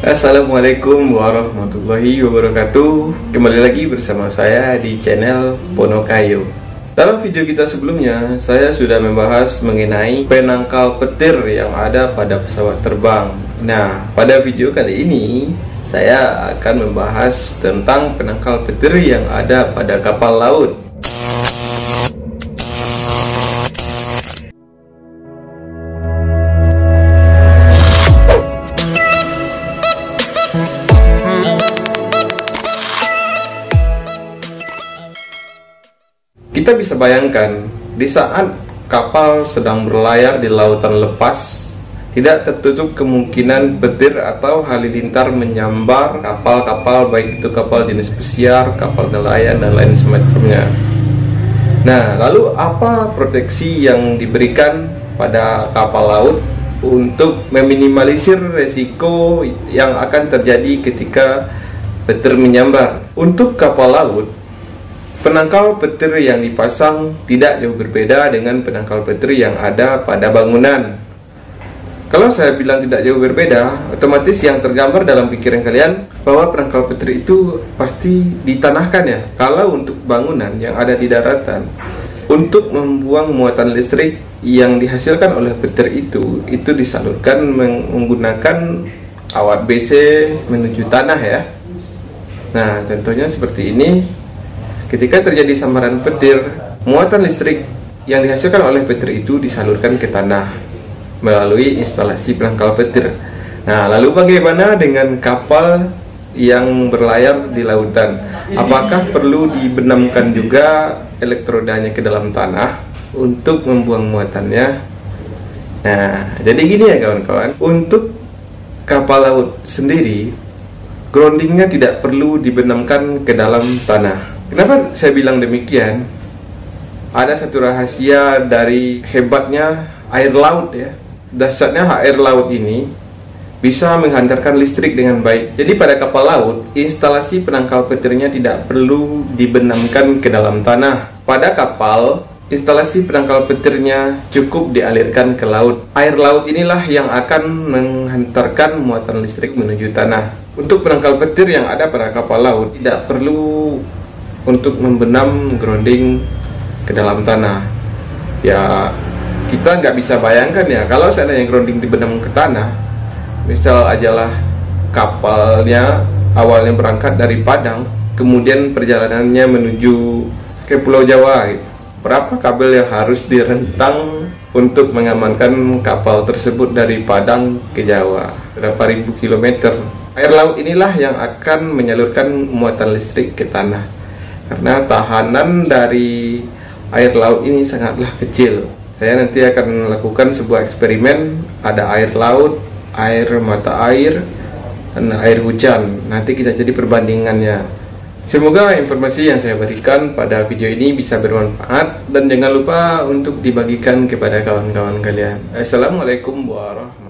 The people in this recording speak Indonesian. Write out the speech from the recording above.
Assalamualaikum warahmatullahi wabarakatuh. Kembali lagi bersama saya di channel Ponokayo. Dalam video kita sebelumnya, saya sudah membahas mengenai penangkal petir yang ada pada pesawat terbang. Nah, pada video kali ini saya akan membahas tentang penangkal petir yang ada pada kapal laut. Kita bisa bayangkan, di saat kapal sedang berlayar di lautan lepas, tidak tertutup kemungkinan petir atau halilintar menyambar kapal-kapal, baik itu kapal jenis pesiar, kapal nelayan, dan lain semacamnya. Nah, lalu apa proteksi yang diberikan pada kapal laut untuk meminimalisir resiko yang akan terjadi ketika petir menyambar? Untuk kapal laut, penangkal petir yang dipasang tidak jauh berbeda dengan penangkal petir yang ada pada bangunan. Kalau saya bilang tidak jauh berbeda, otomatis yang tergambar dalam pikiran kalian bahwa penangkal petir itu pasti ditanahkan ya. Kalau untuk bangunan yang ada di daratan, untuk membuang muatan listrik yang dihasilkan oleh petir itu disalurkan menggunakan alat BC menuju tanah ya. Nah, contohnya seperti ini. Ketika terjadi sambaran petir, muatan listrik yang dihasilkan oleh petir itu disalurkan ke tanah melalui instalasi penangkal petir. Nah, lalu bagaimana dengan kapal yang berlayar di lautan? Apakah perlu dibenamkan juga elektrodanya ke dalam tanah untuk membuang muatannya? Nah, jadi gini ya kawan-kawan, untuk kapal laut sendiri, groundingnya tidak perlu dibenamkan ke dalam tanah. Kenapa saya bilang demikian? Ada satu rahasia dari hebatnya air laut ya. Dahsyatnya air laut ini bisa menghantarkan listrik dengan baik. Jadi pada kapal laut, instalasi penangkal petirnya tidak perlu dibenamkan ke dalam tanah. Pada kapal, instalasi penangkal petirnya cukup dialirkan ke laut. Air laut inilah yang akan menghantarkan muatan listrik menuju tanah. Untuk penangkal petir yang ada pada kapal laut, tidak perlu untuk membenam grounding ke dalam tanah. Ya, kita nggak bisa bayangkan ya, kalau seandainya grounding dibenam ke tanah, misal ajalah kapalnya awalnya berangkat dari Padang, kemudian perjalanannya menuju ke Pulau Jawa gitu. Berapa kabel yang harus direntang untuk mengamankan kapal tersebut dari Padang ke Jawa? Berapa ribu kilometer? Air laut inilah yang akan menyalurkan muatan listrik ke tanah. Karena tahanan dari air laut ini sangatlah kecil. Saya nanti akan melakukan sebuah eksperimen. Ada air laut, air mata air, dan air hujan. Nanti kita jadi perbandingannya. Semoga informasi yang saya berikan pada video ini bisa bermanfaat. Dan jangan lupa untuk dibagikan kepada kawan-kawan kalian. Assalamualaikum warahmatullahi wabarakatuh.